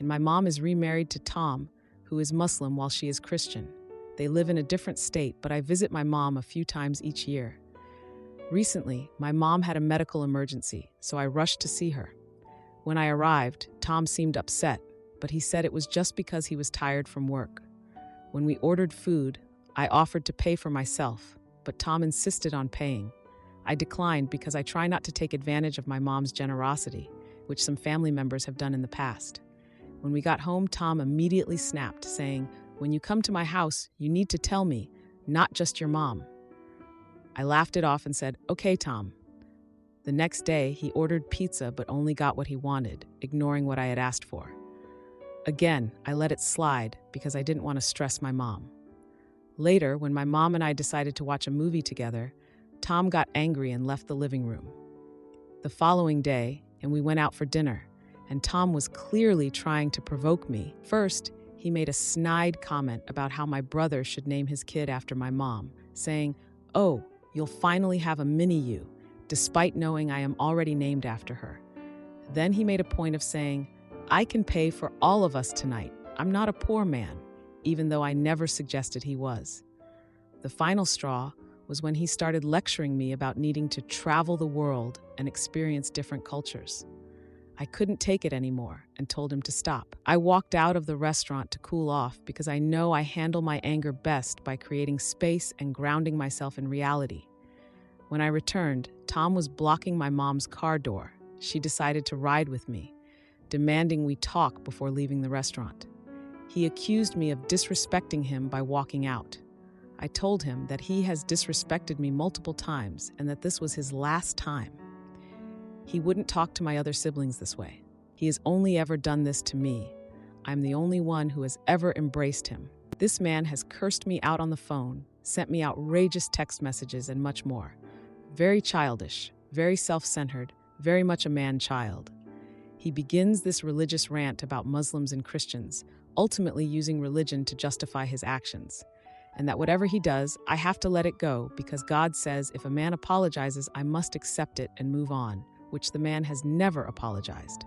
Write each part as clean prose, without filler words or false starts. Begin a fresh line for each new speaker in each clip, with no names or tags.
and my mom is remarried to Tom, who is Muslim while she is Christian. They live in a different state, but I visit my mom a few times each year. Recently, my mom had a medical emergency, so I rushed to see her. When I arrived, Tom seemed upset, but he said it was just because he was tired from work. When we ordered food, I offered to pay for myself, but Tom insisted on paying. I declined because I try not to take advantage of my mom's generosity, which some family members have done in the past. When we got home, Tom immediately snapped, saying, "When you come to my house, you need to tell me, not just your mom." I laughed it off and said, "Okay, Tom." The next day, he ordered pizza but only got what he wanted, ignoring what I had asked for. Again, I let it slide because I didn't want to stress my mom. Later, when my mom and I decided to watch a movie together, Tom got angry and left the living room. The following day, and we went out for dinner, and Tom was clearly trying to provoke me. First, he made a snide comment about how my brother should name his kid after my mom, saying, "Oh, you'll finally have a mini-you," despite knowing I am already named after her. Then he made a point of saying, "I can pay for all of us tonight. I'm not a poor man," even though I never suggested he was. The final straw was when he started lecturing me about needing to travel the world and experience different cultures. I couldn't take it anymore and told him to stop. I walked out of the restaurant to cool off because I know I handle my anger best by creating space and grounding myself in reality. When I returned, Tom was blocking my mom's car door. She decided to ride with me, demanding we talk before leaving the restaurant. He accused me of disrespecting him by walking out. I told him that he has disrespected me multiple times and that this was his last time. He wouldn't talk to my other siblings this way. He has only ever done this to me. I'm the only one who has ever embraced him. This man has cursed me out on the phone, sent me outrageous text messages, and much more. Very childish, very self-centered, very much a man-child. He begins this religious rant about Muslims and Christians, ultimately using religion to justify his actions. And that whatever he does, I have to let it go because God says if a man apologizes, I must accept it and move on, which the man has never apologized.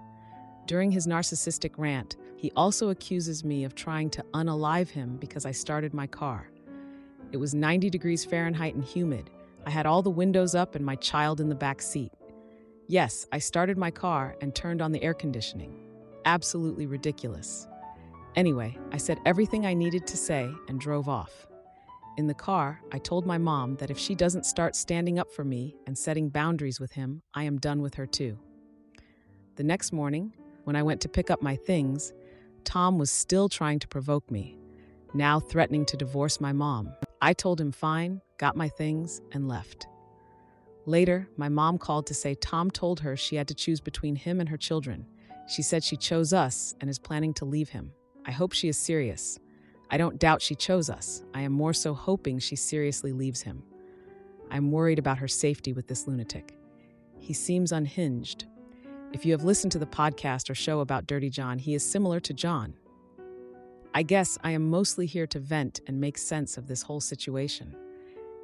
During his narcissistic rant, he also accuses me of trying to unalive him because I started my car. It was 90 degrees Fahrenheit and humid. I had all the windows up and my child in the back seat. Yes, I started my car and turned on the air conditioning. Absolutely ridiculous. Anyway, I said everything I needed to say and drove off. In the car, I told my mom that if she doesn't start standing up for me and setting boundaries with him, I am done with her too. The next morning, when I went to pick up my things, Tom was still trying to provoke me, now threatening to divorce my mom. I told him fine, got my things, and left. Later, my mom called to say Tom told her she had to choose between him and her children. She said she chose us and is planning to leave him. I hope she is serious. I don't doubt she chose us. I am more so hoping she seriously leaves him. I'm worried about her safety with this lunatic. He seems unhinged. If you have listened to the podcast or show about Dirty John, he is similar to John. I guess I am mostly here to vent and make sense of this whole situation.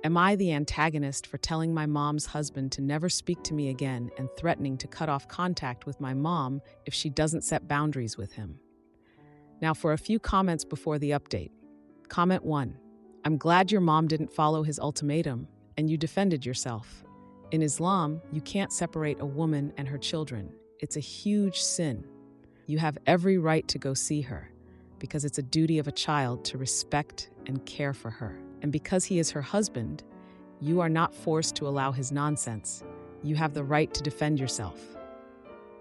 Am I the antagonist for telling my mom's husband to never speak to me again and threatening to cut off contact with my mom if she doesn't set boundaries with him? Now for a few comments before the update. Comment 1. I'm glad your mom didn't follow his ultimatum and you defended yourself. In Islam, you can't separate a woman and her children. It's a huge sin. You have every right to go see her because it's a duty of a child to respect and care for her. And because he is her husband, you are not forced to allow his nonsense. You have the right to defend yourself.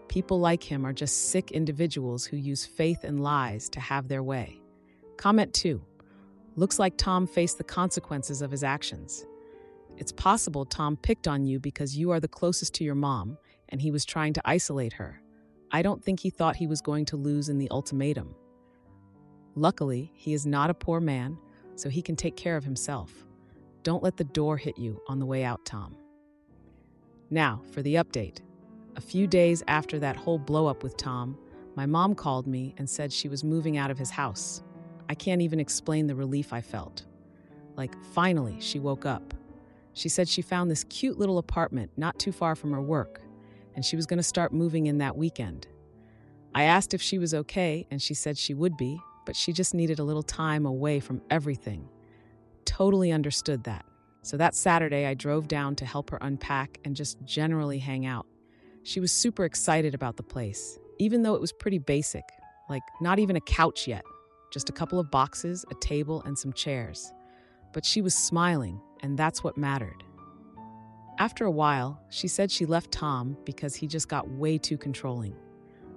People like him are just sick individuals who use faith and lies to have their way. Comment 2. Looks like Tom faced the consequences of his actions. It's possible Tom picked on you because you are the closest to your mom and he was trying to isolate her. I don't think he thought he was going to lose in the ultimatum. Luckily, he is not a poor man, so he can take care of himself. Don't let the door hit you on the way out, Tom. Now, for the update. A few days after that whole blow-up with Tom, my mom called me and said she was moving out of his house. I can't even explain the relief I felt. Like, finally, she woke up. She said she found this cute little apartment not too far from her work, and she was going to start moving in that weekend. I asked if she was okay, and she said she would be, but she just needed a little time away from everything. Totally understood that. So that Saturday, I drove down to help her unpack and just generally hang out. She was super excited about the place, even though it was pretty basic, like not even a couch yet, just a couple of boxes, a table, and some chairs. But she was smiling, and that's what mattered. After a while, she said she left Tom because he just got way too controlling.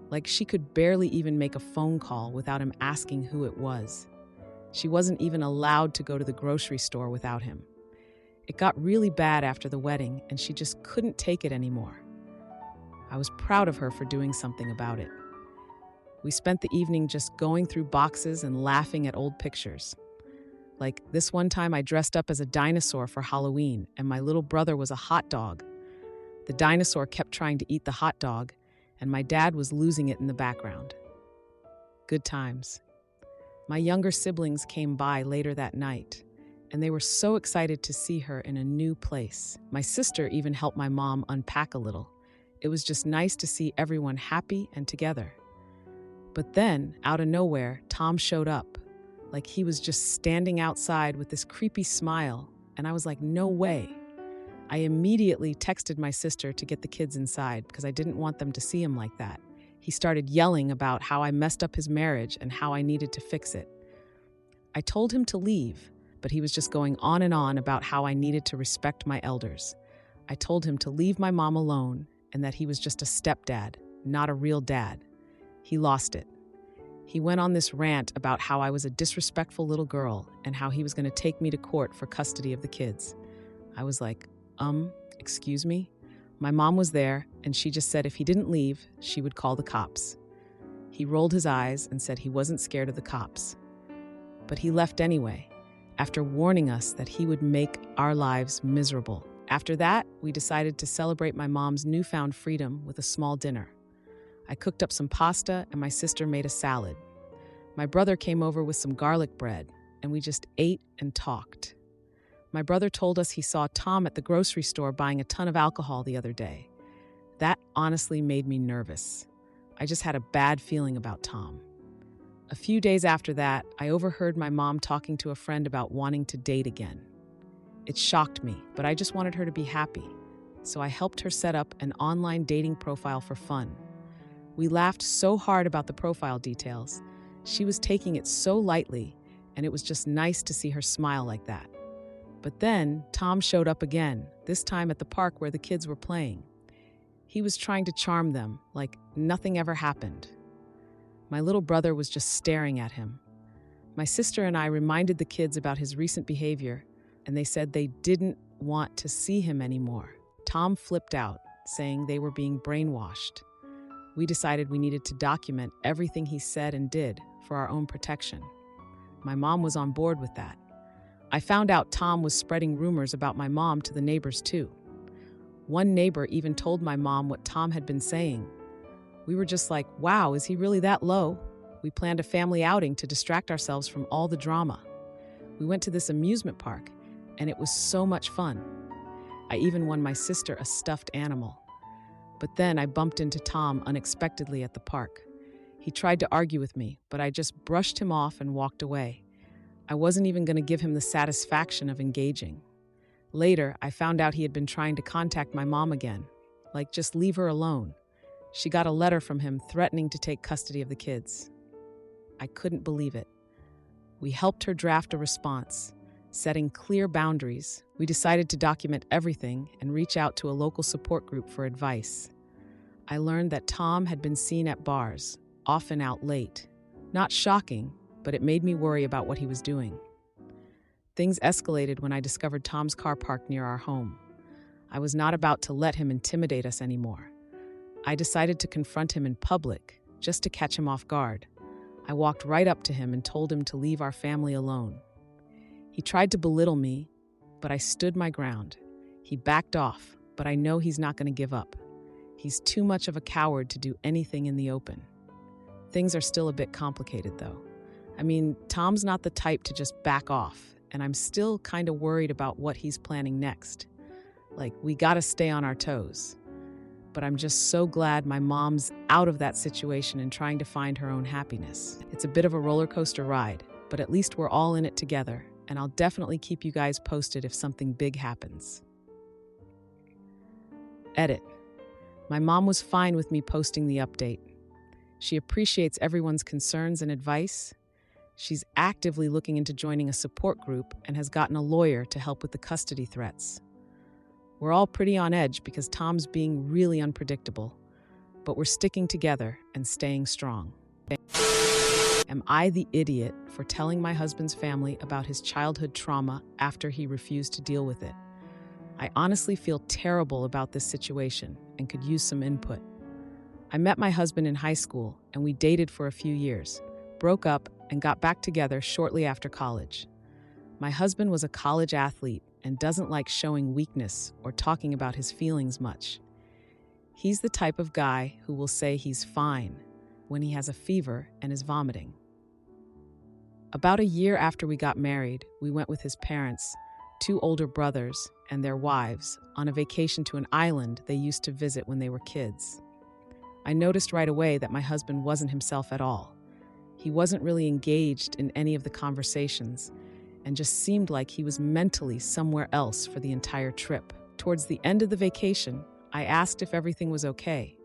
Like she could barely even make a phone call without him asking who it was. She wasn't even allowed to go to the grocery store without him. It got really bad after the wedding, and she just couldn't take it anymore. I was proud of her for doing something about it. We spent the evening just going through boxes and laughing at old pictures. Like this one time I dressed up as a dinosaur for Halloween, and my little brother was a hot dog. The dinosaur kept trying to eat the hot dog, and my dad was losing it in the background. Good times. My younger siblings came by later that night, and they were so excited to see her in a new place. My sister even helped my mom unpack a little. It was just nice to see everyone happy and together. But then, out of nowhere, Tom showed up. Like he was just standing outside with this creepy smile, and I was like, no way. I immediately texted my sister to get the kids inside because I didn't want them to see him like that. He started yelling about how I messed up his marriage and how I needed to fix it. I told him to leave, but he was just going on and on about how I needed to respect my elders. I told him to leave my mom alone and that he was just a stepdad, not a real dad. He lost it. He went on this rant about how I was a disrespectful little girl and how he was going to take me to court for custody of the kids. I was like, excuse me? My mom was there, and she just said if he didn't leave, she would call the cops. He rolled his eyes and said he wasn't scared of the cops. But he left anyway, after warning us that he would make our lives miserable. After that, we decided to celebrate my mom's newfound freedom with a small dinner. I cooked up some pasta, and my sister made a salad. My brother came over with some garlic bread, and we just ate and talked. My brother told us he saw Tom at the grocery store buying a ton of alcohol the other day. That honestly made me nervous. I just had a bad feeling about Tom. A few days after that, I overheard my mom talking to a friend about wanting to date again. It shocked me, but I just wanted her to be happy. So I helped her set up an online dating profile for fun. We laughed so hard about the profile details. She was taking it so lightly, and it was just nice to see her smile like that. But then, Tom showed up again, this time at the park where the kids were playing. He was trying to charm them, like nothing ever happened. My little brother was just staring at him. My sister and I reminded the kids about his recent behavior, and they said they didn't want to see him anymore. Tom flipped out, saying they were being brainwashed. We decided we needed to document everything he said and did for our own protection. My mom was on board with that. I found out Tom was spreading rumors about my mom to the neighbors too. One neighbor even told my mom what Tom had been saying. We were just like, wow, is he really that low? We planned a family outing to distract ourselves from all the drama. We went to this amusement park, and it was so much fun. I even won my sister a stuffed animal. But then I bumped into Tom unexpectedly at the park. He tried to argue with me, but I just brushed him off and walked away. I wasn't even going to give him the satisfaction of engaging. Later, I found out he had been trying to contact my mom again. Like, just leave her alone. She got a letter from him threatening to take custody of the kids. I couldn't believe it. We helped her draft a response, setting clear boundaries. We decided to document everything and reach out to a local support group for advice. I learned that Tom had been seen at bars, often out late. Not shocking, but it made me worry about what he was doing. Things escalated when I discovered Tom's car parked near our home. I was not about to let him intimidate us anymore. I decided to confront him in public, just to catch him off guard. I walked right up to him and told him to leave our family alone. He tried to belittle me, but I stood my ground. He backed off, but I know he's not going to give up. He's too much of a coward to do anything in the open. Things are still a bit complicated, though. I mean, Tom's not the type to just back off, and I'm still kind of worried about what he's planning next. Like, we gotta stay on our toes. but I'm just so glad my mom's out of that situation and trying to find her own happiness. It's a bit of a roller coaster ride, but at least we're all in it together, and I'll definitely keep you guys posted if something big happens. Edit. My mom was fine with me posting the update. She appreciates everyone's concerns and advice. She's actively looking into joining a support group and has gotten a lawyer to help with the custody threats. We're all pretty on edge because Tom's being really unpredictable, but we're sticking together and staying strong. Am I the idiot for telling my husband's family about his childhood trauma after he refused to deal with it? I honestly feel terrible about this situation and could use some input. I met my husband in high school and we dated for a few years, broke up, and got back together shortly after college. My husband was a college athlete and doesn't like showing weakness or talking about his feelings much. He's the type of guy who will say he's fine when he has a fever and is vomiting. About a year after we got married, we went with his parents, 2 older brothers, and their wives on a vacation to an island they used to visit when they were kids. I noticed right away that my husband wasn't himself at all. He wasn't really engaged in any of the conversations and just seemed like he was mentally somewhere else for the entire trip. Towards the end of the vacation, I asked if everything was okay,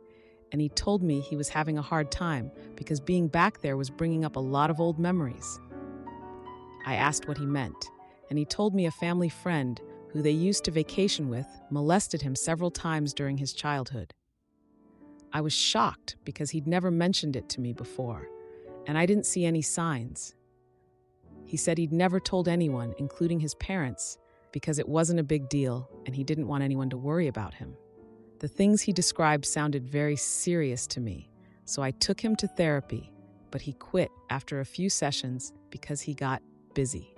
and he told me he was having a hard time because being back there was bringing up a lot of old memories. I asked what he meant, and he told me a family friend who they used to vacation with molested him several times during his childhood. I was shocked because he'd never mentioned it to me before, and I didn't see any signs. He said he'd never told anyone, including his parents, because it wasn't a big deal and he didn't want anyone to worry about him. The things he described sounded very serious to me, so I took him to therapy, but he quit after a few sessions because he got busy.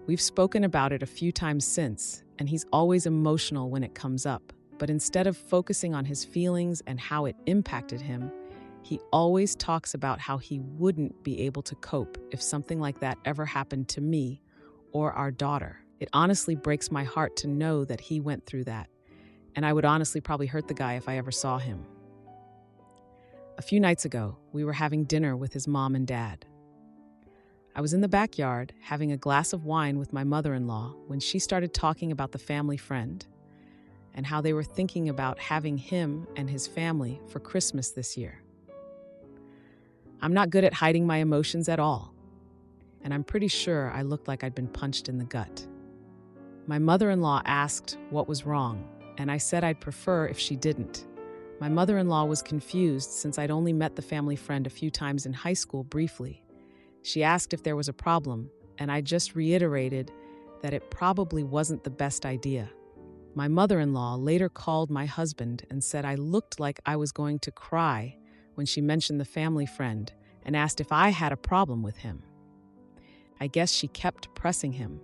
We've spoken about it a few times since, and he's always emotional when it comes up, but instead of focusing on his feelings and how it impacted him, he always talks about how he wouldn't be able to cope if something like that ever happened to me or our daughter. It honestly breaks my heart to know that he went through that, and I would honestly probably hurt the guy if I ever saw him. A few nights ago, we were having dinner with his mom and dad. I was in the backyard having a glass of wine with my mother-in-law when she started talking about the family friend and how they were thinking about having him and his family for Christmas this year. I'm not good at hiding my emotions at all, and I'm pretty sure I looked like I'd been punched in the gut. My mother-in-law asked what was wrong, and I said I'd prefer if she didn't. My mother-in-law was confused since I'd only met the family friend a few times in high school briefly. She asked if there was a problem, and I just reiterated that it probably wasn't the best idea. My mother-in-law later called my husband and said I looked like I was going to cry when she mentioned the family friend and asked if I had a problem with him. I guess she kept pressing him,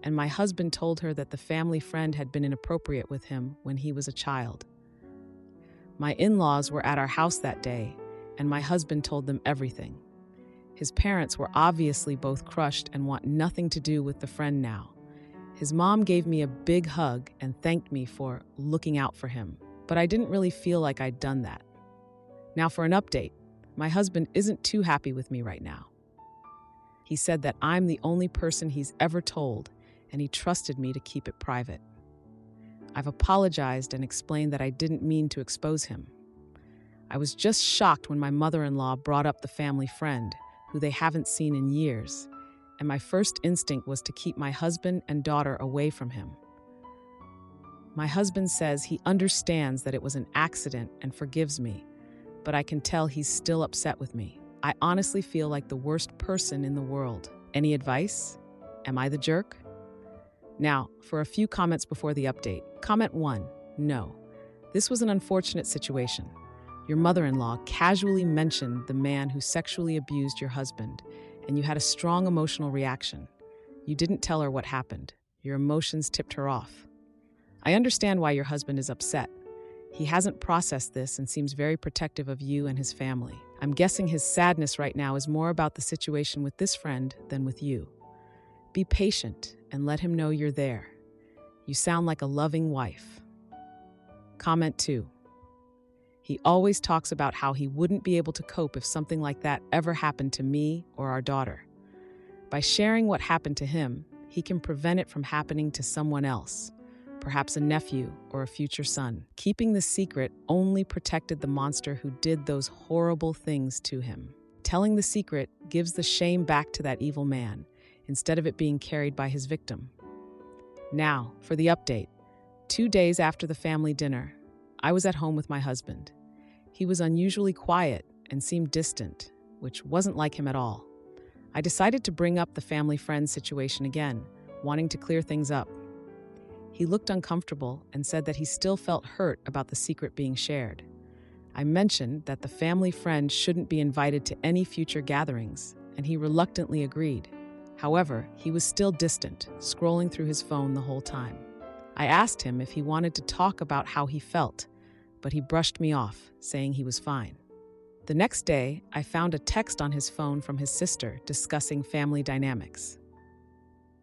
and my husband told her that the family friend had been inappropriate with him when he was a child. My in-laws were at our house that day, and my husband told them everything. His parents were obviously both crushed and want nothing to do with the friend now. His mom gave me a big hug and thanked me for looking out for him, but I didn't really feel like I'd done that. Now for an update, my husband isn't too happy with me right now. He said that I'm the only person he's ever told, and he trusted me to keep it private. I've apologized and explained that I didn't mean to expose him. I was just shocked when my mother-in-law brought up the family friend, who they haven't seen in years, and my first instinct was to keep my husband and daughter away from him. My husband says he understands that it was an accident and forgives me, but I can tell he's still upset with me. I honestly feel like the worst person in the world. Any advice? Am I the jerk? Now, for a few comments before the update. Comment 1, no. This was an unfortunate situation. Your mother-in-law casually mentioned the man who sexually abused your husband, and you had a strong emotional reaction. You didn't tell her what happened. Your emotions tipped her off. I understand why your husband is upset. He hasn't processed this and seems very protective of you and his family. I'm guessing his sadness right now is more about the situation with this friend than with you. Be patient and let him know you're there. You sound like a loving wife. Comment 2. He always talks about how he wouldn't be able to cope if something like that ever happened to me or our daughter. By sharing what happened to him, he can prevent it from happening to someone else, perhaps a nephew or a future son. Keeping the secret only protected the monster who did those horrible things to him. Telling the secret gives the shame back to that evil man, instead of it being carried by his victim. Now, for the update. 2 days after the family dinner, I was at home with my husband. He was unusually quiet and seemed distant, which wasn't like him at all. I decided to bring up the family friend situation again, wanting to clear things up. He looked uncomfortable and said that he still felt hurt about the secret being shared. I mentioned that the family friend shouldn't be invited to any future gatherings, and he reluctantly agreed. However, he was still distant, scrolling through his phone the whole time. I asked him if he wanted to talk about how he felt, but he brushed me off, saying he was fine. The next day, I found a text on his phone from his sister discussing family dynamics.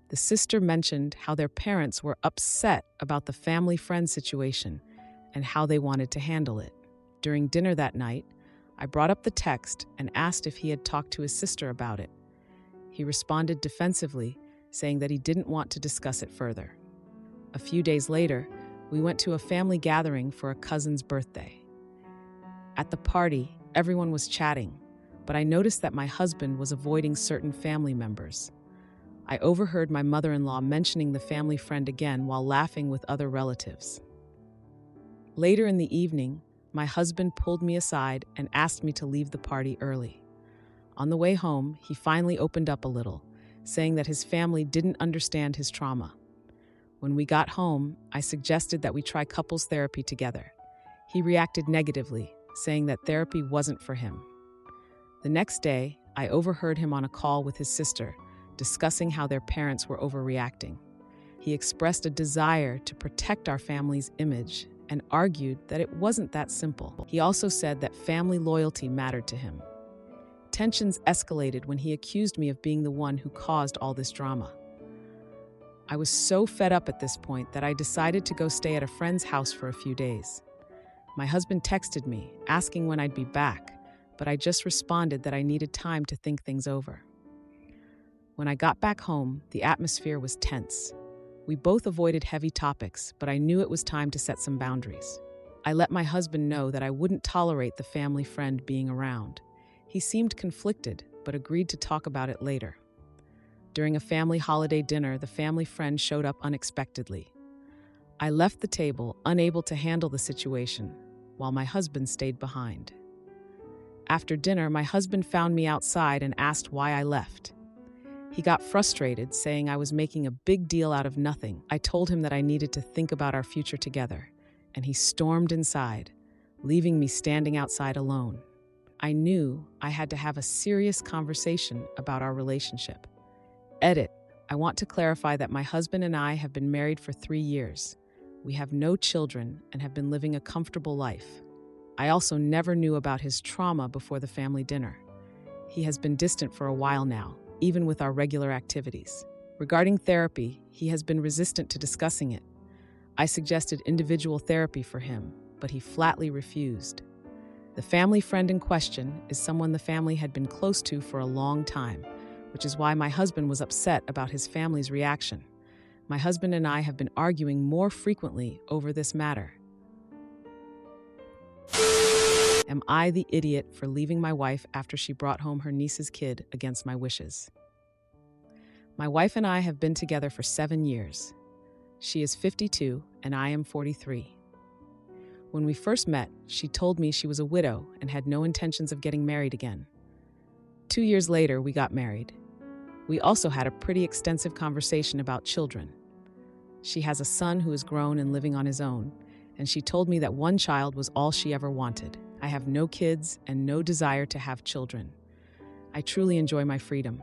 The sister mentioned how their parents were upset about the family friend situation and how they wanted to handle it. During dinner that night, I brought up the text and asked if he had talked to his sister about it. He responded defensively, saying that he didn't want to discuss it further. A few days later, we went to a family gathering for a cousin's birthday. At the party, everyone was chatting, but I noticed that my husband was avoiding certain family members. I overheard my mother-in-law mentioning the family friend again while laughing with other relatives. Later in the evening, my husband pulled me aside and asked me to leave the party early. On the way home, he finally opened up a little, saying that his family didn't understand his trauma. When we got home, I suggested that we try couples therapy together. He reacted negatively, saying that therapy wasn't for him. The next day, I overheard him on a call with his sister, discussing how their parents were overreacting. He expressed a desire to protect our family's image and argued that it wasn't that simple. He also said that family loyalty mattered to him. Tensions escalated when he accused me of being the one who caused all this drama. I was so fed up at this point that I decided to go stay at a friend's house for a few days. My husband texted me, asking when I'd be back, but I just responded that I needed time to think things over. When I got back home, the atmosphere was tense. We both avoided heavy topics, but I knew it was time to set some boundaries. I let my husband know that I wouldn't tolerate the family friend being around. He seemed conflicted, but agreed to talk about it later. During a family holiday dinner, the family friend showed up unexpectedly. I left the table, unable to handle the situation, while my husband stayed behind. After dinner, my husband found me outside and asked why I left. He got frustrated, saying I was making a big deal out of nothing. I told him that I needed to think about our future together, and he stormed inside, leaving me standing outside alone. I knew I had to have a serious conversation about our relationship. Edit. I want to clarify that my husband and I have been married for 3 years. We have no children and have been living a comfortable life. I also never knew about his trauma before the family dinner. He has been distant for a while now, even with our regular activities. Regarding therapy, he has been resistant to discussing it. I suggested individual therapy for him, but he flatly refused. The family friend in question is someone the family had been close to for a long time, which is why my husband was upset about his family's reaction. My husband and I have been arguing more frequently over this matter. Am I the idiot for leaving my wife after she brought home her niece's kid against my wishes? My wife and I have been together for 7 years. She is 52 and I am 43. When we first met, she told me she was a widow and had no intentions of getting married again. 2 years later, we got married. We also had a pretty extensive conversation about children. She has a son who is grown and living on his own, and she told me that one child was all she ever wanted. I have no kids and no desire to have children. I truly enjoy my freedom.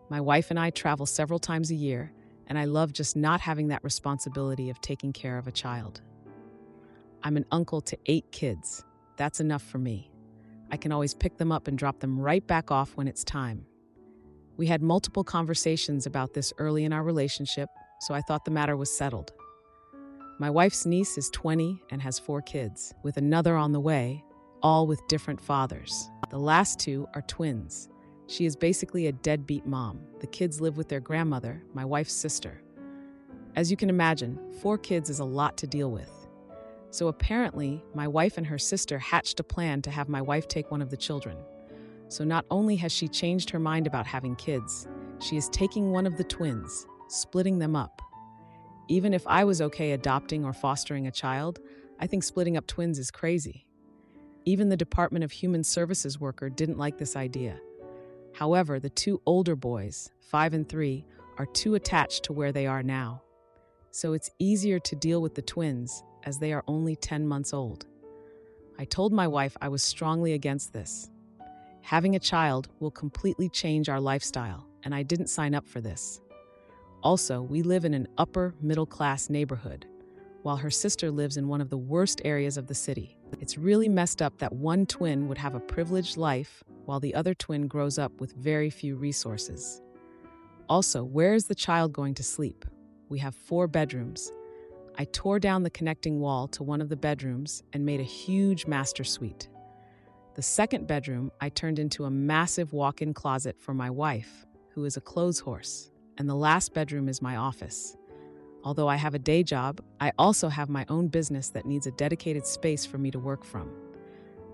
My wife and I travel several times a year, and I love just not having that responsibility of taking care of a child. I'm an uncle to 8 kids. That's enough for me. I can always pick them up and drop them right back off when it's time. We had multiple conversations about this early in our relationship, so I thought the matter was settled. My wife's niece is 20 and has 4 kids, with another on the way, all with different fathers. The last 2 are twins. She is basically a deadbeat mom. The kids live with their grandmother, my wife's sister. As you can imagine, 4 kids is a lot to deal with. So apparently, my wife and her sister hatched a plan to have my wife take one of the children. So not only has she changed her mind about having kids, she is taking one of the twins, splitting them up. Even if I was okay adopting or fostering a child, I think splitting up twins is crazy. Even the Department of Human Services worker didn't like this idea. However, the 2 older boys, 5 and 3, are too attached to where they are now. So it's easier to deal with the twins as they are only 10 months old. I told my wife I was strongly against this. Having a child will completely change our lifestyle, and I didn't sign up for this. Also, we live in an upper middle-class neighborhood, while her sister lives in one of the worst areas of the city. It's really messed up that one twin would have a privileged life while the other twin grows up with very few resources. Also, where is the child going to sleep? We have 4 bedrooms. I tore down the connecting wall to one of the bedrooms and made a huge master suite. The second bedroom I turned into a massive walk-in closet for my wife, who is a clothes horse, and the last bedroom is my office. Although I have a day job, I also have my own business that needs a dedicated space for me to work from.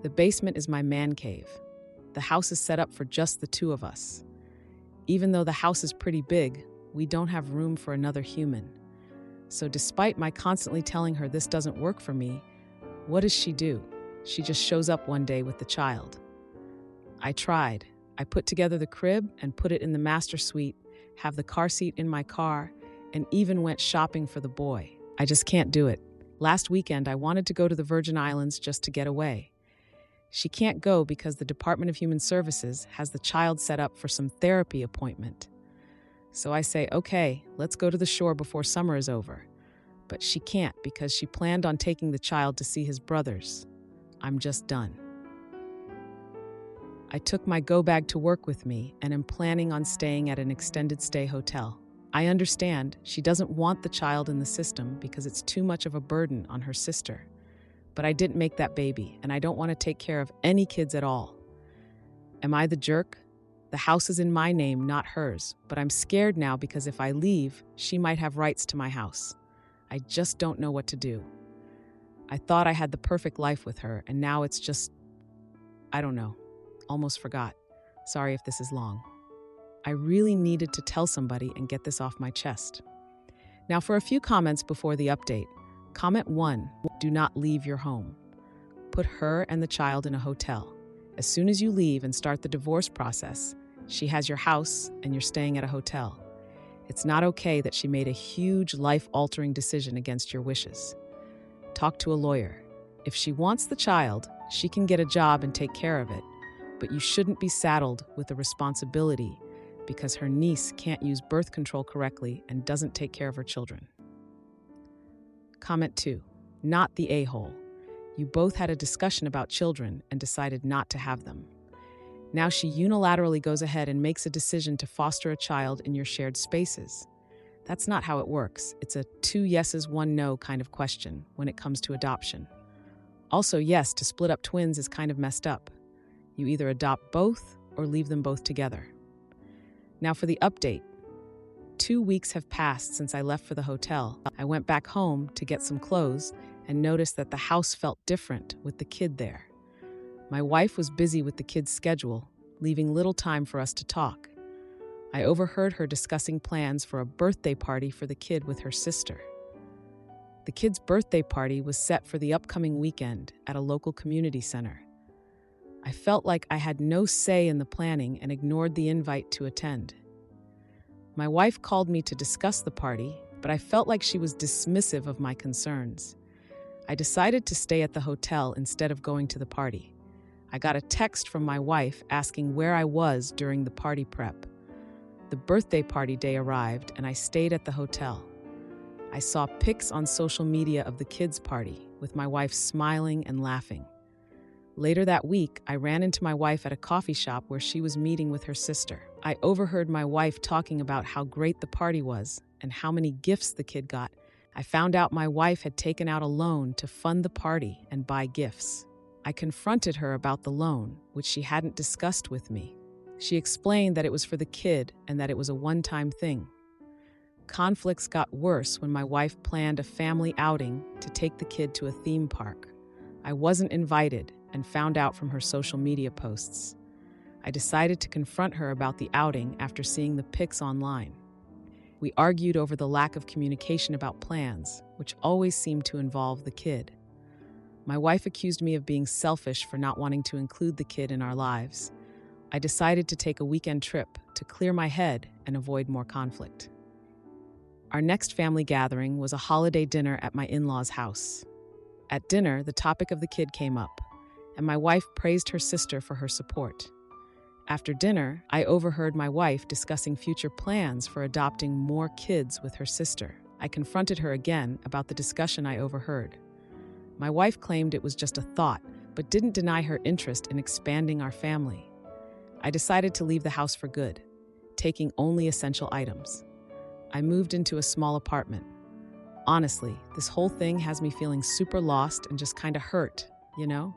The basement is my man cave. The house is set up for just the 2 of us. Even though the house is pretty big, we don't have room for another human. So despite my constantly telling her this doesn't work for me, what does she do? She just shows up one day with the child. I tried. I put together the crib and put it in the master suite, have the car seat in my car, and even went shopping for the boy. I just can't do it. Last weekend, I wanted to go to the Virgin Islands just to get away. She can't go because the Department of Human Services has the child set up for some therapy appointment. So I say, okay, let's go to the shore before summer is over. But she can't because she planned on taking the child to see his brothers. I'm just done. I took my go bag to work with me and am planning on staying at an extended stay hotel. I understand she doesn't want the child in the system because it's too much of a burden on her sister. But I didn't make that baby, and I don't want to take care of any kids at all. Am I the jerk? The house is in my name, not hers, but I'm scared now because if I leave, she might have rights to my house. I just don't know what to do. I thought I had the perfect life with her, and now it's just, I don't know, almost forgot. Sorry if this is long. I really needed to tell somebody and get this off my chest. Now for a few comments before the update. Comment 1, do not leave your home. Put her and the child in a hotel. As soon as you leave and start the divorce process, she has your house and you're staying at a hotel. It's not okay that she made a huge life-altering decision against your wishes. Talk to a lawyer. If she wants the child, she can get a job and take care of it, but you shouldn't be saddled with the responsibility because her niece can't use birth control correctly and doesn't take care of her children. Comment 2, not the a-hole. You both had a discussion about children and decided not to have them. Now she unilaterally goes ahead and makes a decision to foster a child in your shared spaces. That's not how it works. It's a 2 yeses, 1 no kind of question when it comes to adoption. Also, yes, to split up twins is kind of messed up. You either adopt both or leave them both together. Now for the update. 2 weeks have passed since I left for the hotel. I went back home to get some clothes and noticed that the house felt different with the kid there. My wife was busy with the kid's schedule, leaving little time for us to talk. I overheard her discussing plans for a birthday party for the kid with her sister. The kid's birthday party was set for the upcoming weekend at a local community center. I felt like I had no say in the planning and ignored the invite to attend. My wife called me to discuss the party, but I felt like she was dismissive of my concerns. I decided to stay at the hotel instead of going to the party. I got a text from my wife asking where I was during the party prep. The birthday party day arrived and I stayed at the hotel. I saw pics on social media of the kids' party, with my wife smiling and laughing. Later that week, I ran into my wife at a coffee shop where she was meeting with her sister. I overheard my wife talking about how great the party was and how many gifts the kid got I found out my wife had taken out a loan to fund the party and buy gifts. I confronted her about the loan, which she hadn't discussed with me. She explained that it was for the kid and that it was a one-time thing. Conflicts got worse when my wife planned a family outing to take the kid to a theme park. I wasn't invited and found out from her social media posts. I decided to confront her about the outing after seeing the pics online. We argued over the lack of communication about plans, which always seemed to involve the kid. My wife accused me of being selfish for not wanting to include the kid in our lives. I decided to take a weekend trip to clear my head and avoid more conflict. Our next family gathering was a holiday dinner at my in-laws' house. At dinner, the topic of the kid came up, and my wife praised her sister for her support. After dinner, I overheard my wife discussing future plans for adopting more kids with her sister. I confronted her again about the discussion I overheard. My wife claimed it was just a thought, but didn't deny her interest in expanding our family. I decided to leave the house for good, taking only essential items. I moved into a small apartment. Honestly, this whole thing has me feeling super lost and just kind of hurt, you know?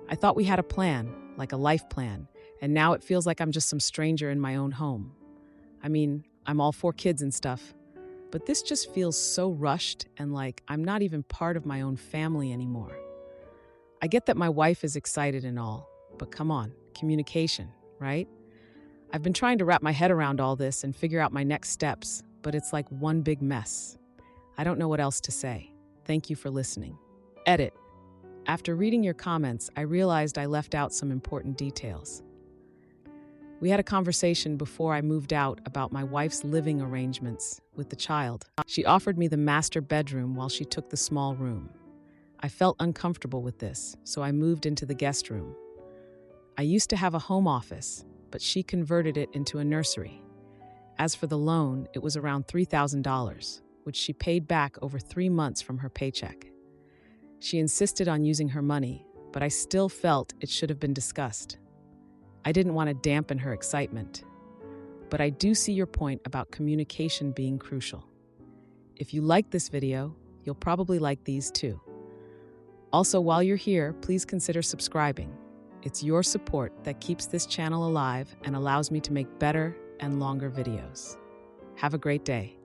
I thought we had a plan, like a life plan, and now it feels like I'm just some stranger in my own home. I mean, I'm all for kids and stuff, but this just feels so rushed and like I'm not even part of my own family anymore. I get that my wife is excited and all, but come on, communication, right? I've been trying to wrap my head around all this and figure out my next steps, but it's like one big mess. I don't know what else to say. Thank you for listening. Edit. After reading your comments, I realized I left out some important details. We had a conversation before I moved out about my wife's living arrangements with the child. She offered me the master bedroom while she took the small room. I felt uncomfortable with this, so I moved into the guest room. I used to have a home office, but she converted it into a nursery. As for the loan, it was around $3,000, which she paid back over 3 months from her paycheck. She insisted on using her money, but I still felt it should have been discussed. I didn't want to dampen her excitement, but I do see your point about communication being crucial. If you like this video, you'll probably like these too. Also, while you're here, please consider subscribing. It's your support that keeps this channel alive and allows me to make better and longer videos. Have a great day.